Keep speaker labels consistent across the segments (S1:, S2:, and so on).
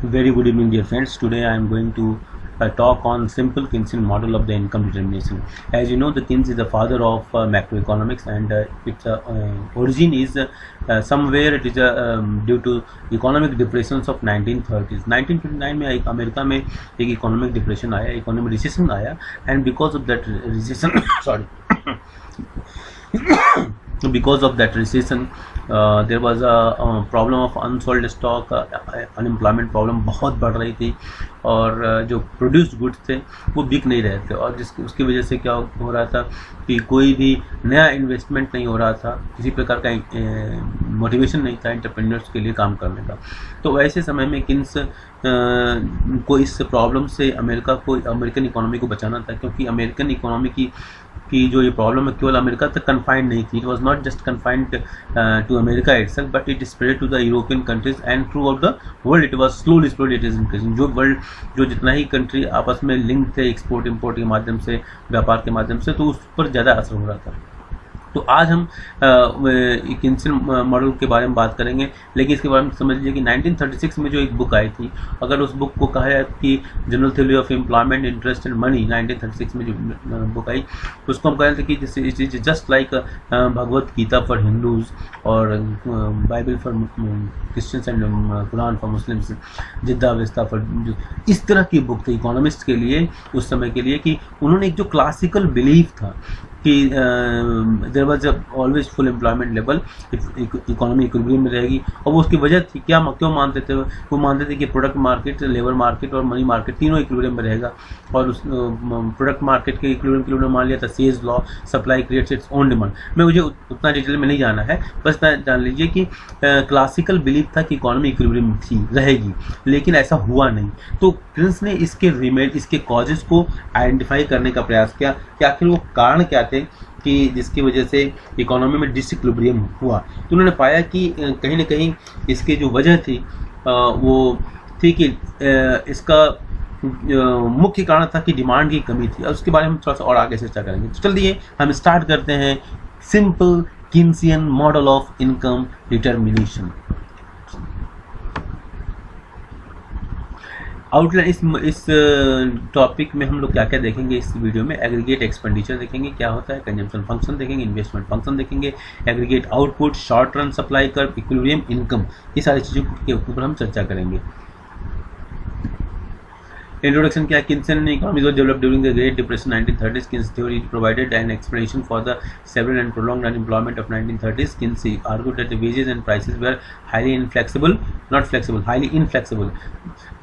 S1: Very good evening, dear friends. Today I am going to talk on simple Keynesian model of the income determination. As you know, the Keynes is the father of macroeconomics, and its origin is somewhere it is due to economic depressions of 1930s. 1929 में America में एक economic depression आया, economic recession आया, and because of that recession, sorry. Because of that recession, there was a problem of unsold stock, unemployment problem बहुत बढ़ रही थी, और जो प्रोड्यूस्ड गुड्स थे वो बिक नहीं रहे थे, और उसकी वजह से क्या हो रहा था कि कोई भी नया इन्वेस्टमेंट नहीं हो रहा था, किसी प्रकार का मोटिवेशन नहीं था एंटरप्रेन्योर्स के लिए काम करने का। तो ऐसे समय में किन्स को इस प्रॉब्लम से अमेरिकन इकोनॉमी को बचाना था, क्योंकि अमेरिकन इकोनॉमी की जो ये प्रॉब्लम है केवल अमेरिका तक कन्फाइंड नहीं थी। It was not just confined to America itself, but it spread to the European countries and throughout the world. It was slowly it is increasing. जो जितना ही कंट्री आपस में लिंक थे एक्सपोर्ट इम्पोर्ट के माध्यम से, व्यापार के माध्यम से, तो उस पर ज़्यादा असर हो रहा था। तो आज हम कीन्सियन मॉडल के बारे में बात करेंगे, लेकिन इसके बारे में समझ लीजिए कि 1936 में जो एक बुक आई थी, अगर उस बुक को कहा जाए कि general theory of employment, interest and money, 1936 में जो बुक आई, तो उसको हम कह रहे थे कि it is just like Bhagavad Gita for Hindus और Bible for Christians and Quran for Muslims, जिद्दा अवस्था फॉर, इस तरह की बुक थी इकोनॉमिस्ट के लिए उस समय के लिए, कि उन्होंने एक जो क्लासिकल बिलीफ था कि there was always full employment level, economy equilibrium में रहेगी। और वो उसकी वजह थी क्यों मानते थे वो मानते थे कि प्रोडक्ट मार्केट, लेबर मार्केट और मनी मार्केट तीनों इक्विलिब्रियम में रहेगा, और उस प्रोडक्ट मार्केट के इक्विलिब्रियम मान लिया था says law, supply creates its own demand. मैं मुझे उतना डिटेल में नहीं जाना है, बस जान लीजिए कि क्लासिकल बिलीफ था कि इकोनॉमी इक्विलिब्रियम थी रहेगी, लेकिन ऐसा हुआ नहीं। तो किन्स ने इसके कॉजेस को आइडेंटिफाई करने का प्रयास किया कि आखिर वो कारण क्या थे कि जिसकी वजह से इकोनॉमी में डिसइक्विलिब्रियम हुआ। तो उन्होंने पाया कि कहीं ना कहीं इसकी जो वजह थी वो थी कि इसका मुख्य कारण था कि डिमांड की कमी थी, और उसके बारे में थोड़ा सा और आगे चर्चा करेंगे। तो चलिए हम स्टार्ट करते हैं simple Keynesian model of income determination. Outline इस टॉपिक में हम लोग क्या क्या देखेंगे इस वीडियो में। एग्रीगेट एक्सपेंडिचर देखेंगे क्या होता है, कंजम्पशन फंक्शन देखेंगे, इन्वेस्टमेंट फंक्शन देखेंगे, aggregate output, short run supply curve, equilibrium income, ये सारी चीज़ों के ऊपर हम चर्चा करेंगे। Introduction क्या है। Keynesian economy was developed during the Great Depression 1930s. Keynes theory provided an explanation for the severe and prolonged unemployment of 1930s. Keynes argued that the wages and prices were highly inflexible,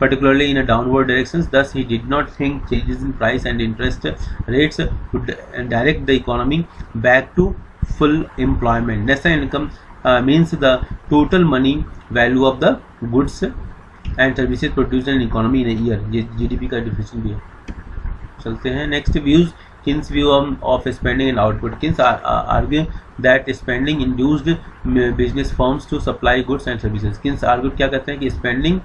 S1: particularly in a downward direction. Thus, he did not think changes in price and interest rates would direct the economy back to full employment. National income means the total money value of the goods and services produced in economy in year. ये GDP का definition भी है। चलते हैं next views. Keynes view of spending and output. Keynes argue that spending induced business firms to supply goods and services. Keynes argue क्या कहते हैं कि spending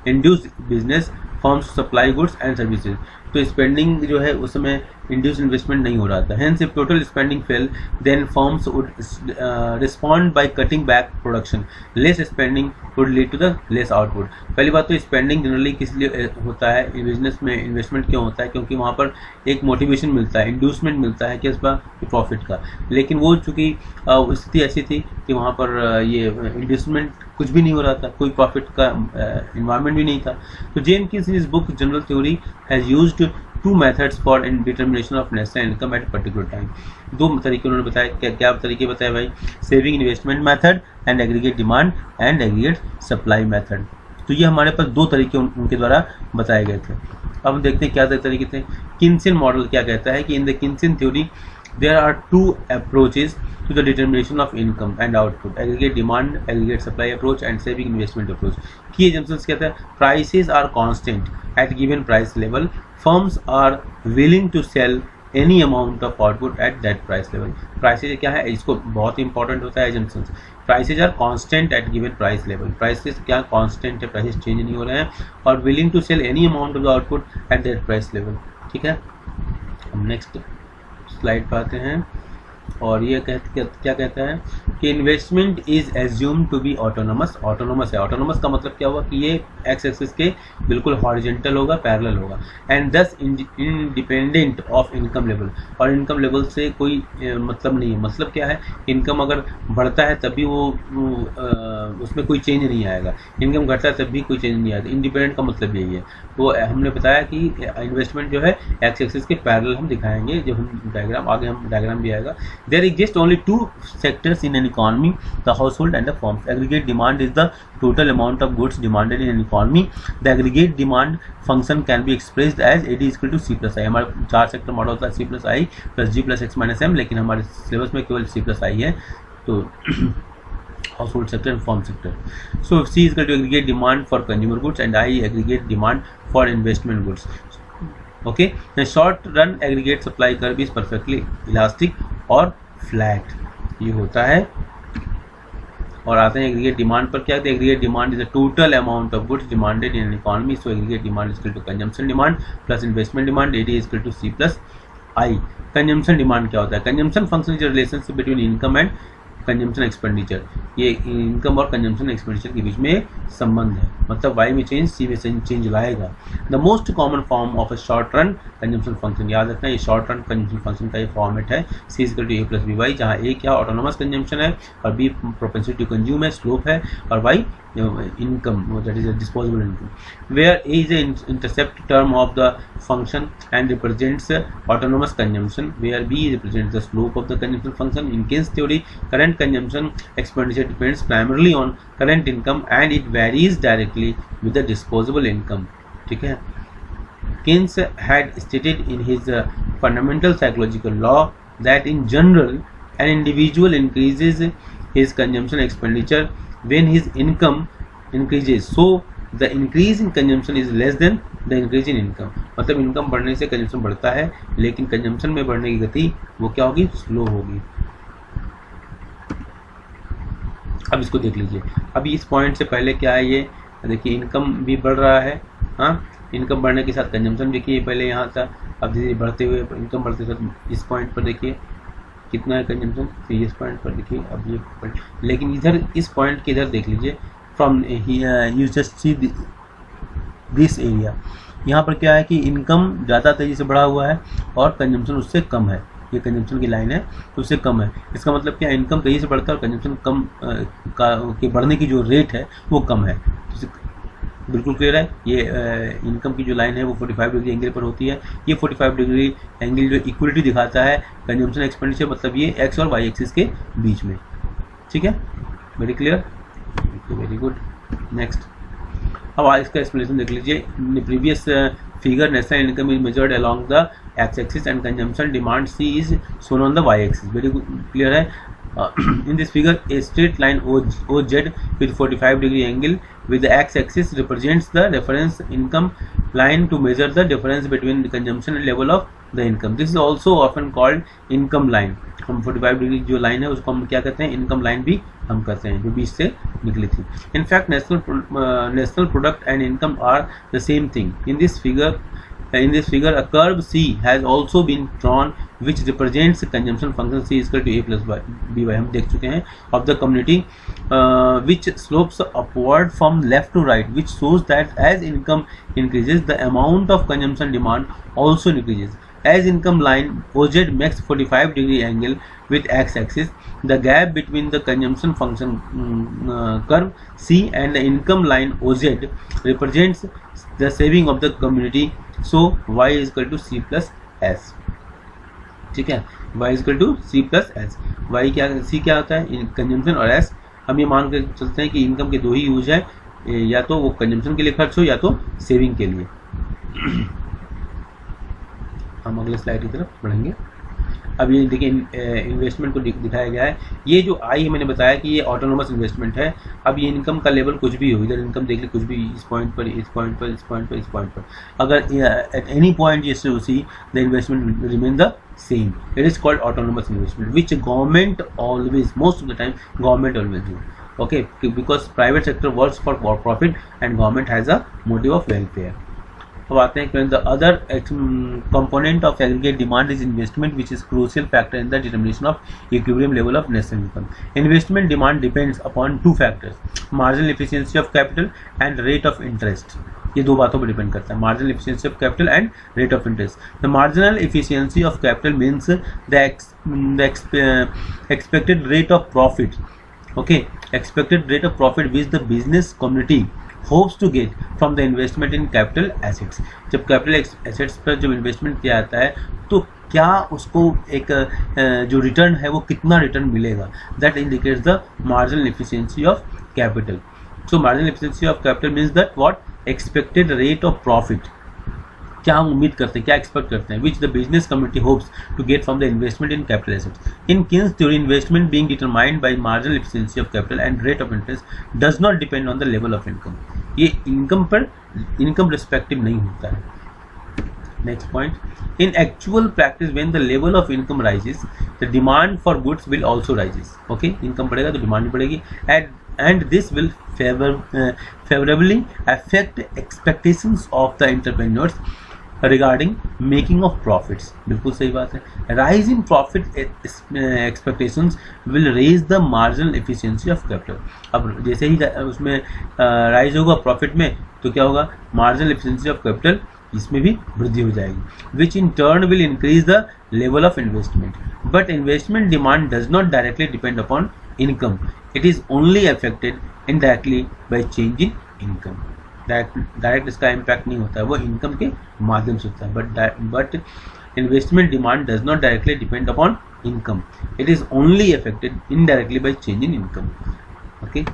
S1: induced business firms to supply goods and services. तो spending जो है उस समय induce investment नहीं हो रहा था। Hence if total spending fell then firms would respond by cutting back production. Less spending would lead to the less output. पहली बात तो स्पेंडिंग जनरली किस लिए होता है, बिजनेस में इन्वेस्टमेंट क्यों होता है, क्योंकि वहाँ पर एक मोटिवेशन मिलता है, इंड्यूसमेंट मिलता है किस पर, प्रॉफिट का। लेकिन वो चूँकि स्थिति ऐसी थी कि वहाँ पर ये इंड्यूसमेंट कुछ भी नहीं हो रहा था, कोई प्रॉफिट का इन्वायरमेंट भी नहीं था। तो James Keynes in his book general theory has used two methods for determination of national income at particular time. दो तरीके उन्होंने बताया। क्या तरीके बताए भाई? Saving investment method and aggregate demand and aggregate supply method. तो ये हमारे पास दो तरीके उनके द्वारा बताए गए थे। अब हम देखते हैं क्या तरीके थे। कीन्सियन मॉडल क्या कहता है कि in the Keynesian theory there are two approaches to the determination of income and output: aggregate demand, aggregate supply approach, and saving investment approach. Key assumptions कहता है prices are constant at given price level. Firms are willing to sell any amount of output at that price level. Prices क्या है, इसको बहुत important होता है assumptions. Prices are constant at given price level. Prices क्या constant है, prices change नहीं हो रहे हैं, और willing to sell any amount of the output at that price level. ठीक है, हम नेक्स्ट स्लाइड पर आते हैं। और ये क्या कहता है कि investment is assume to be autonomous. Autonomous है, ऑटोनोमस का मतलब क्या हुआ कि ये एक्स एक्सिस के बिल्कुल हॉरिजेंटल होगा, पैरेलल होगा, एंड दस इंडिपेंडेंट ऑफ इनकम लेवल। और इनकम लेवल से कोई मतलब नहीं है। मतलब क्या है, इनकम अगर बढ़ता है तभी वो उसमें कोई चेंज नहीं आएगा, इनकम घटता है तब भी कोई चेंज नहीं आएगा। इंडिपेंडेंट का मतलब यही है। तो हमने बताया कि इन्वेस्टमेंट जो है एक्स एक्सिस के पैरेलल हम दिखाएंगे जब हम डायग्राम, आगे हम डायग्राम भी आएगा। There exist only two sectors in an economy, the household and the firms. Aggregate demand is the total amount of goods demanded in an economy. The aggregate demand function can be expressed as AD is equal to C plus I. हमारा 4 sector model होता है C plus I plus G plus X minus M, लेकिन हमारे syllabus में केवल C plus I है। तो household sector and firm sector. So C is equal to aggregate demand for consumer goods and I aggregate demand for investment goods. Okay, the short run aggregate supply curve is perfectly elastic और flat, ये होता है। और आते हैं aggregate demand पर। क्या है, aggregate demand is the total amount of goods demanded in an economy. So aggregate demand is equal to consumption demand plus investment demand, AD is equal to C plus I. Consumption demand क्या होता है, consumption function is relationship between income and consumption expenditure. ये income और consumption expenditure के बीच में संबंध है, मतलब वाई में चेंज सी में चेंज लाएगा। The most common form of a short run consumption function, याद रखना ये शॉर्ट रन कंजम्पशन फंक्शन का ये फॉर्मेट है। C is equal to A plus B Y, जहाँ ए क्या ऑटोनोमस कंजम्पशन है और बी प्रोपेंसिटी टू कंज्यूम है, स्लोप है, और Y income, that is a disposable income, where A is an intercept term of the function and represents autonomous consumption, where B represents the slope of the consumption function. In Keynes theory, current consumption expenditure depends primarily on current income and it varies directly with the disposable income. ठीक है, Keynes had stated in his fundamental psychological law that in general an individual increases his consumption expenditure when his income increases, so the increase in consumption is less than the increase in income. मतलब income बढ़ने से consumption बढ़ता है, लेकिन consumption में बढ़ने की गति वो क्या होगी, स्लो होगी। अब इसको देख लीजिए। अभी इस पॉइंट से पहले क्या है, ये देखिए इनकम भी बढ़ रहा है, हाँ, इनकम बढ़ने के साथ कंजम्पशन देखिए पहले यहाँ था, अब धीरे बढ़ते हुए इनकम बढ़ते साथ इस पॉइंट पर देखिए कितना है कंजम्पशन, इस पॉइंट पर देखिए अब ये, लेकिन इधर इस पॉइंट के इधर देख लीजिए, from you just see this area, यहाँ पर क्या है कि इनकम ज़्यादा तेज़ी से बढ़ा हुआ है और कंजम्पशन उससे कम है। ये कंजम्पशन की लाइन है तो उससे कम है। इसका मतलब क्या, इनकम तेज़ी से बढ़ता है और कंजम्पशन कम के बढ़ने की जो रेट है वो कम है। बिल्कुल क्लियर है। ये इनकम की जो लाइन है वो 45 डिग्री एंगल पर होती है। ये 45 डिग्री एंगल जो इक्वलिटी दिखाता है कंजम्पशन एक्सपेंडिचर, मतलब ये एक्स और वाई एक्सिस के बीच में। ठीक है, very clear, very good. Next, अब इसका एक्सप्लेनेशन देख लीजिए। Previous figure national income is measured along the X axis and consumption demand C is shown on the Y axis. Very clear है। In this figure, a straight line OZ with 45 degree angle with the x-axis represents the reference income line to measure the difference between the consumption and level of the income. This is also often called income line. हम 45 degree जो line है उसको हम क्या कहते हैं, income line भी हम कहते हैं, जो बीच से निकली थी। In fact, national product and income are the same thing. In this figure, a curve C has also been drawn which represents consumption function C is equal to A plus B by हम देख चुके हैं of the community, which slopes upward from left to right, which shows that as income increases the amount of consumption demand also increases. As income line OZ makes 45 degree angle with x-axis, the gap between the consumption function curve C and the income line OZ represents the saving of the community. So y is equal to C plus S. ठीक है, y is equal to C plus S. y क्या, C क्या होता है, consumption, और S हम ये मान कर चलते हैं कि इनकम के दो ही यूज है, या तो वो कंजम्पशन के लिए खर्च हो या तो सेविंग के लिए। हम अगले स्लाइड की तरफ बढ़ेंगे। अब ये देखिए इन्वेस्टमेंट को दिखाया गया है। ये जो आई मैंने बताया कि ये ऑटोनोमस इन्वेस्टमेंट है। अब ये इनकम का लेवल कुछ भी हो, इधर इनकम देख ले, कुछ भी इस पॉइंट पर, इस पॉइंट पर, इस पॉइंट पर, इस पॉइंट पर, अगर एट एनी पॉइंट ये see the investment remain the same, it is called autonomous investment, which government always, most of the time government always do, okay, because private sector works for profit and government has a motive of welfare. अब आते हैं the other component of aggregate demand is investment which is crucial factor in the determination of equilibrium level of national income. Investment demand depends upon two factors, marginal efficiency of capital and rate of interest. ये दो बातों पर depend करता है, marginal efficiency of capital and rate of interest. The marginal efficiency of capital means the expected rate of profit, okay, expected rate of profit which the business community hopes to get from the investment in capital assets। जब capital assets पर जब investment किया जाता है तो क्या उसको एक जो रिटर्न है वो कितना रिटर्न मिलेगा, that indicates the marginal efficiency of capital. So marginal efficiency of capital means that what expected rate of profit, क्या हम उम्मीद करते हैं, क्या एक्सपेक्ट करते हैं, which the business community hopes to get from the investment in capital assets. In case your investment being determined by marginal efficiency of capital and rate of interest does not depend on the level of income. ये income पर income respective नहीं होता है। Next point, in actual practice when the level of income rises the demand for goods will also rises. Okay, income बढ़ेगा तो demand भी बढ़ेगी and this will favorably affect expectations of the entrepreneurs regarding making of profits। बिल्कुल सही बात है। Rise in profit expectations will raise the marginal efficiency of capital। अब जैसे ही उसमें राइज होगा प्रॉफिट में तो क्या होगा, मार्जिनल एफिशिएंसी ऑफ कैपिटल इसमें भी वृद्धि हो जाएगी, which in turn will increase the level of investment. But investment demand does not directly depend upon income, it is only affected indirectly by change in income. Direct इसका impact नहीं होता है, वो इनकम के माध्यम से होता है। But investment demand does not directly depend upon income, it is only affected indirectly by change in income. Okay,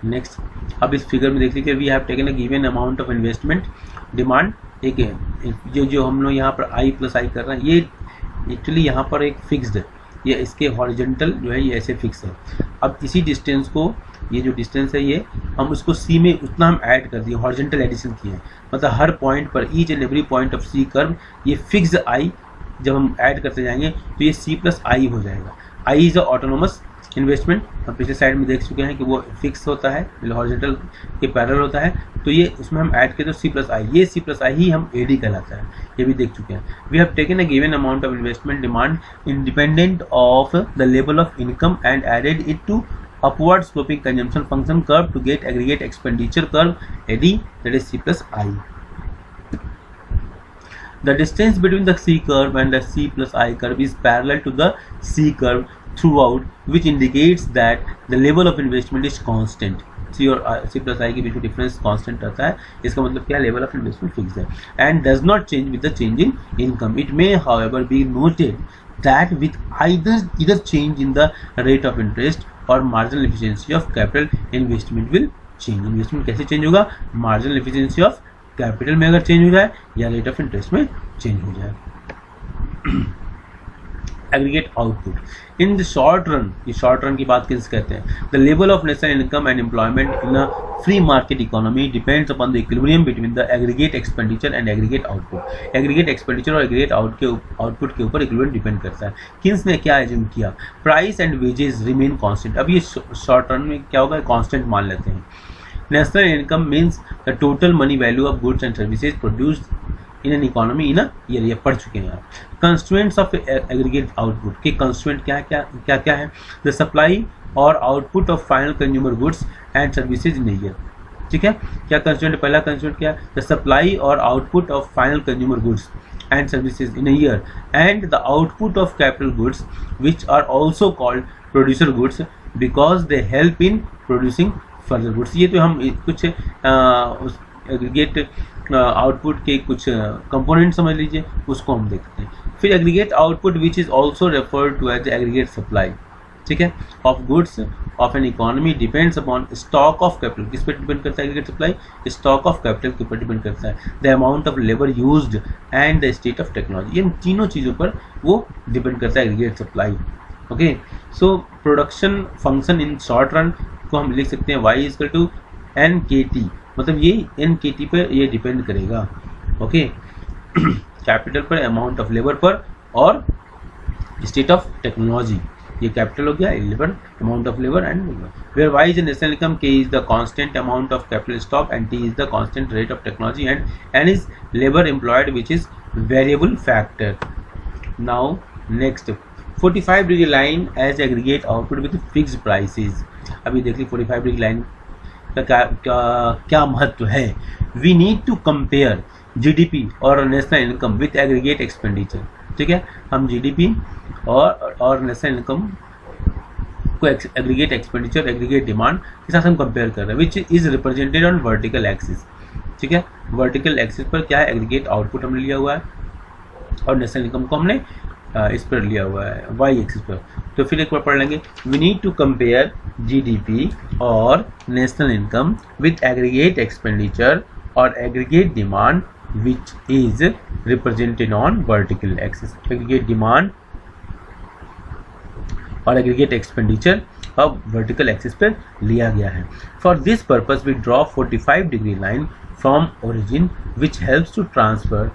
S1: next, अब इस फिगर में देख लीजिए, we have taken a given amount of investment demand. एक जो हम लोग यहाँ पर आई प्लस आई कर रहे हैं, ये एक्चुअली यहाँ पर एक फिक्स्ड है, ये इसके हॉरिजॉन्टल जो है ये ऐसे फिक्स है। अब इसी डिस्टेंस को, ये जो डिस्टेंस है ये हम उसको सी में उतना हम ऐड कर दिए, हॉरिजॉन्टल एडिशन किए हैं, मतलब हर पॉइंट पर each and every point of C curve ये फिक्स्ड आई जब हम ऐड करते जाएंगे तो ये सी प्लस आई हो जाएगा। I is a autonomous investment, हम पिछले साइड में देख चुके हैं कि वो फिक्स होता है, हॉरिजॉन्टल के पैरेलल होता है, तो ये उसमें हम ऐड करें तो सी प्लस आई, ये सी प्लस आई ही हम एडी कहलाता है, ये भी देख चुके हैं। We have taken a given amount of investment demand independent of the level of income and added it to upward sloping consumption function curve to get aggregate expenditure curve AD, that is C plus I. The distance between the C curve and the C plus I curve is parallel to the C curve throughout, which indicates that the level of investment is constant। C और C plus I के बीच में difference constant रहता है, इसका मतलब क्या, level of investment fix है, and does not change with the change in income. It may however be noted that with either change in the rate of interest or marginal efficiency of capital, investment will change। Investment कैसे change होगा, marginal efficiency of capital में अगर change हो जाए या rate of interest में change हो जाए। Aggregate output in the short run, ये शॉर्ट रन की बात किस कहते हैं, the level of national income and employment in a free market economy depends upon the equilibrium between the aggregate expenditure and aggregate output. Aggregate expenditure और aggregate output के ऊपर equilibrium depend करता है। किन्स ने क्या एज्यूम किया, price and wages remain constant. अब ये शॉर्ट रन में क्या होगा, कांस्टेंट मान लेते हैं। National income means the total money value of goods and services produced in an economy in a year, ये पढ़ चुके हैं आप। कंस्ट्रेंट्स ऑफ एग्रीगेट आउटपुट के कंस्ट्रेंट क्या है, द सप्लाई और output of final consumer goods and services in year. ठीक है, क्या कंस्ट्रेंट, पहला कंस्ट्रेंट क्या है, द सप्लाई और output of final consumer goods and services in a year and the output of capital goods which are also called producer goods because they help in producing further goods. ये तो हम कुछ aggregate output के कुछ component समझ लीजिए, उसको हम देखते हैं। फिर aggregate output which is also referred to as aggregate supply, ठीक है, of goods of an economy depends upon stock of capital. किस पर डिपेंड करता है aggregate supply, stock of capital के ऊपर डिपेंड करता है, the amount of labour used and the state of technology. इन तीनों चीज़ों पर वो डिपेंड करता है aggregate supply. Okay, so production function in short run को हम लिख सकते हैं y इक्वल टू NKT, मतलब ये NKT पर ये डिपेंड करेगा। ओके, कैपिटल पर, अमाउंट ऑफ लेबर पर और स्टेट ऑफ टेक्नोलॉजी। ये कैपिटल हो गया, labour amount of labour and where Y is national income, K is the constant amount of capital stock and T is the constant rate of technology and N is labour employed which is variable factor. Now next 45 degree line as aggregate output with fixed prices. अभी देख ली 45 degree line का क्या महत्व है. We need to compare GDP और national income with aggregate expenditure. ठीक है, हम जीडीपी और नेशनल इनकम को एग्रीगेट एक्सपेंडिचर, एग्रीगेट डिमांड के साथ हम कंपेयर कर रहे हैं, which is represented on vertical axis. ठीक है, वर्टिकल एक्सिस पर क्या है, एग्रीगेट आउटपुट हमने लिया हुआ है और नेशनल इनकम को हमने इस पर लिया हुआ है वाई एक्सिस पर. तो फिर एक बार पढ़ लेंगे. We need to compare GDP और national income with aggregate expenditure और aggregate demand which is represented on vertical axis. Aggregate demand और aggregate expenditure अब vertical axis पर लिया गया है. For this purpose we draw 45 degree line from origin which helps to transfer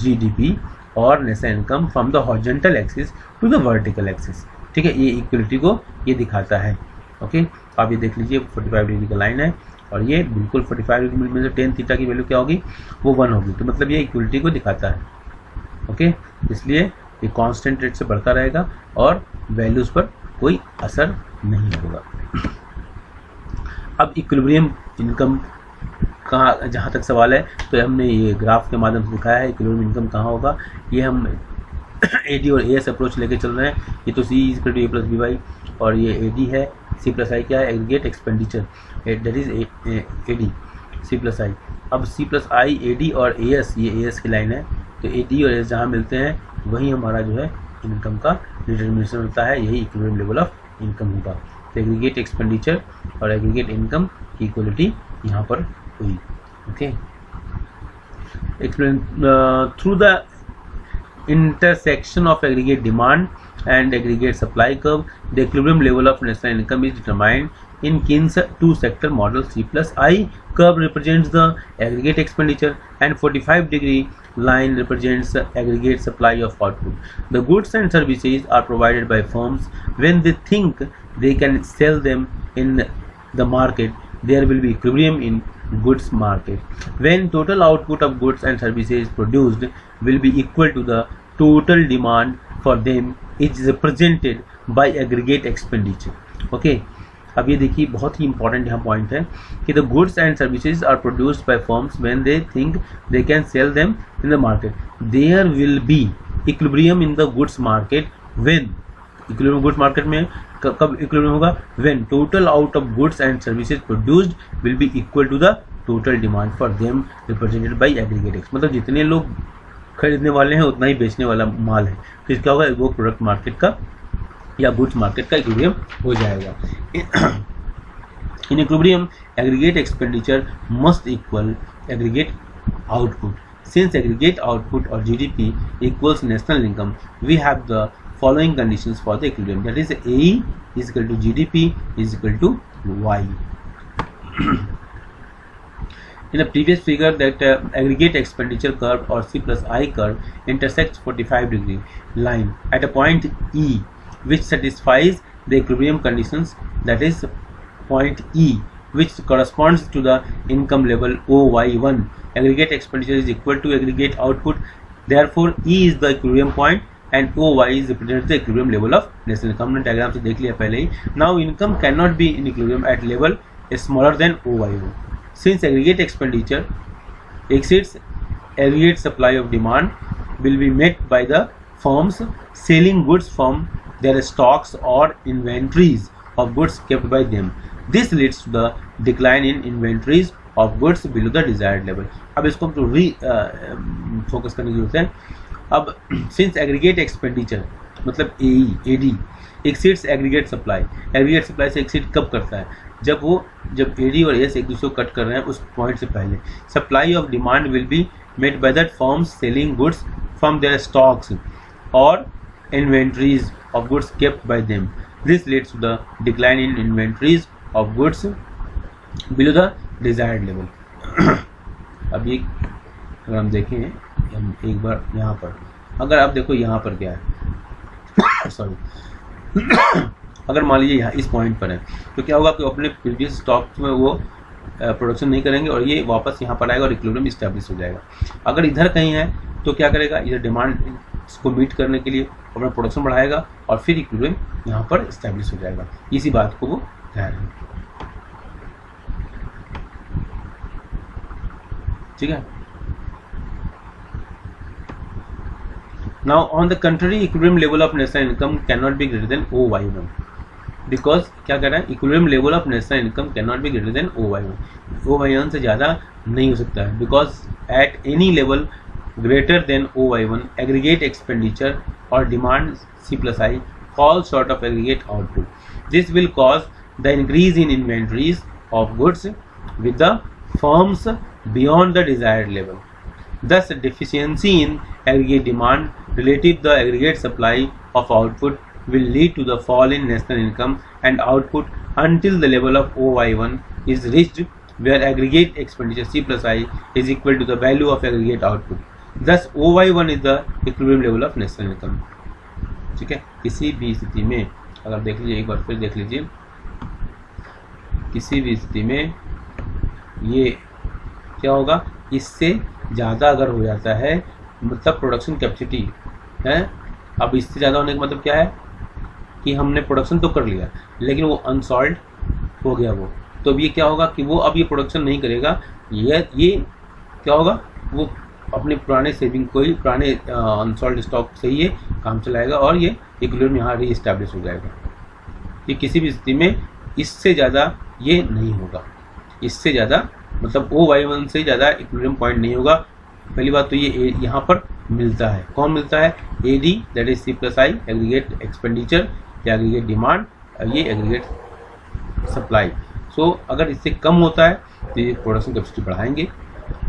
S1: GDP और national income from the horizontal axis to the vertical axis. ठीक है, ये इक्वलिटी को ये दिखाता है. ओके, आप ये देख लीजिए 45 डिग्री का लाइन है और ये बिल्कुल 45 डिग्री में से टेन थीटा की वैल्यू क्या होगी, वो 1 होगी. तो मतलब ये इक्वलिटी को दिखाता है. ओके, इसलिए ये कांस्टेंट रेट से बढ़ता रहेगा और वैल्यूज़ पर कोई असर नहीं होगा. अब इक्विलिब्रियम इनकम कहाँ, जहाँ तक सवाल है तो हमने ये ग्राफ के माध्यम से दिखाया है इक्विलिब्रियम इनकम कहाँ होगा. ये हम एडी और एएस अप्रोच लेके चल रहे हैं. ये तो C is equal to A plus B Y और ये एडी है, सी प्लस आई क्या है, aggregate expenditure, that is AD C plus I. अब सी प्लस आई एडी और एएस, ये एएस की लाइन है, तो एडी और एएस जहाँ मिलते हैं वही हमारा जो है इनकम का डिटर्मिनेशन होता है, यही इक्विलिब्रियम लेवल ऑफ इनकम होगा. तो एग्रीगेट एक्सपेंडिचर और एग्रीगेट इनकम की इक्वलिटी यहाँ पर हुई. Okay, explain through the intersection of aggregate demand and aggregate supply curve, the equilibrium level of national income is determined in Keynes two-sector model. C plus I curve represents the aggregate expenditure and 45 degree line represents the aggregate supply of output. The goods and services are provided by firms when they think they can sell them in the market. There will be equilibrium in goods market when total output of goods and services produced will be equal to the total demand for them is represented by aggregate expenditure. Okay, अब ये देखिए बहुत ही important यहाँ point है कि the goods and services are produced by firms when they think they can sell them in the market. There will be equilibrium in the goods market when equilibrium goods market में कब equilibrium होगा, when total out of goods and services produced will be equal to the total demand for them represented by aggregate x. मतलब जितने लोग खरीदने वाले हैं उतना ही बेचने वाला माल है, फिर क्या होगा, वो प्रोडक्ट मार्केट का या गुड्स मार्केट का इक्विलिब्रियम हो जाएगा. In equilibrium aggregate expenditure must equal aggregate output. Since aggregate output or GDP equals national income, we have the following conditions for the equilibrium. That is, AE is equal to GDP is equal to Y. In the previous figure, that aggregate expenditure curve or C plus I curve intersects 45 degree line at a point E, which satisfies the equilibrium conditions. That is point E, which corresponds to the income level OY1. Aggregate expenditure is equal to aggregate output. Therefore, E is the equilibrium point and OY is represents the equilibrium level of national income. हमने diagram से देख लिया पहले ही. Now income cannot be in equilibrium at level smaller than OY1. Since aggregate expenditure exceeds aggregate supply of demand will be met by the firms selling goods from their stocks or inventories of goods kept by them. This leads to the decline in inventories of goods below the desired level. अब इसको तो focus करने की जरूरत है. अब since aggregate expenditure मतलब AE AD exceeds aggregate supply, aggregate supply से exceed कब करता है, जब AD और AS एक दूसरे को कट कर रहे हैं उस पॉइंट से पहले. Supply of demand will be met by that firms selling goods from their stocks or inventories of goods kept by them. This leads to the decline in inventories of goods below the desired level. अब ये अगर हम देखें, हम एक बार यहाँ पर अगर आप देखो यहाँ पर क्या है सॉरी अगर मान लीजिए यहाँ इस पॉइंट पर है तो क्या होगा कि अपने प्रीवियस स्टॉक में वो प्रोडक्शन नहीं करेंगे और ये वापस यहाँ पर आएगा और इक्विलिब्रियम इस्टेब्लिश हो जाएगा। अगर इधर कहीं है तो क्या करेगा, इधर डिमांड को मीट करने के लिए अपना प्रोडक्शन बढ़ाएगा और फिर इक्विलिब्रियम यहाँ पर इस्टेब्लिश हो जाएगा। इसी बात को वो कह रहे हैं, ठीक है। Now on the contrary, equilibrium level of national income cannot be greater than OY1 because क्या कह रहा है, equilibrium level of national income cannot be greater than OY1, OY1 से ज़्यादा नहीं हो सकता है because at any level greater than OY1 aggregate expenditure or demand C+I falls short of aggregate output. This will cause the increase in inventories of goods with the firms beyond the desired level. Thus, deficiency in aggregate demand relative to the aggregate supply of output will lead to the fall in national income and output until the level of OY1 is reached, where aggregate expenditure C+I is equal to the value of aggregate output. Thus, OY1 is the equilibrium level of national income. ठीक है। किसी भी स्थिति में अगर देख लीजिए, एक बार फिर देख लीजिए, किसी भी स्थिति में ये क्या होगा, इससे ज़्यादा अगर हो जाता है मतलब प्रोडक्शन कैपेसिटी है, अब इससे ज़्यादा होने का मतलब क्या है कि हमने प्रोडक्शन तो कर लिया लेकिन वो अनसॉल्ड हो गया वो, तो अब ये क्या होगा कि वो अब ये प्रोडक्शन नहीं करेगा, ये क्या होगा, वो अपने पुराने सेविंग को ही, पुराने अनसॉल्ड स्टॉक से ही ये काम चलाएगा और ये इक्विलिब्रियम यहाँ रीइस्टैब्लिश हो जाएगा। ये किसी भी स्थिति में इससे ज़्यादा ये नहीं होगा, इससे ज़्यादा मतलब OY1 से ज़्यादा इक्विलिब्रियम पॉइंट नहीं होगा। पहली बात तो ये यहाँ पर मिलता है, कौन मिलता है, AD that is C+I aggregate expenditure या एग्रीगेट डिमांड, ये एग्रीगेट सप्लाई। सो अगर इससे कम होता है तो ये प्रोडक्शन कैपेसिटी बढ़ाएंगे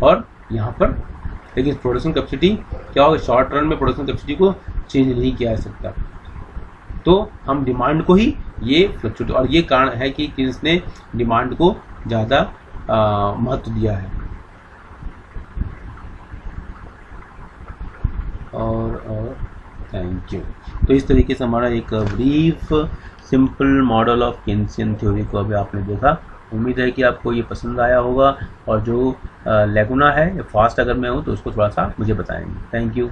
S1: और यहाँ पर, लेकिन प्रोडक्शन कैपेसिटी क्या होगा, शॉर्ट रन में प्रोडक्शन कैपेसिटी को चेंज नहीं किया जा सकता, तो हम डिमांड को ही ये फ्लक्चुएट, और ये कारण है कि इसने डिमांड को ज़्यादा महत्व दिया है। और थैंक यू। तो इस तरीके से हमारा एक brief simple model of Keynesian theory को अभी आपने देखा। उम्मीद है कि आपको ये पसंद आया होगा और जो लैगुना है फास्ट अगर मैं हूँ तो उसको थोड़ा सा मुझे बताएंगे। Thank you.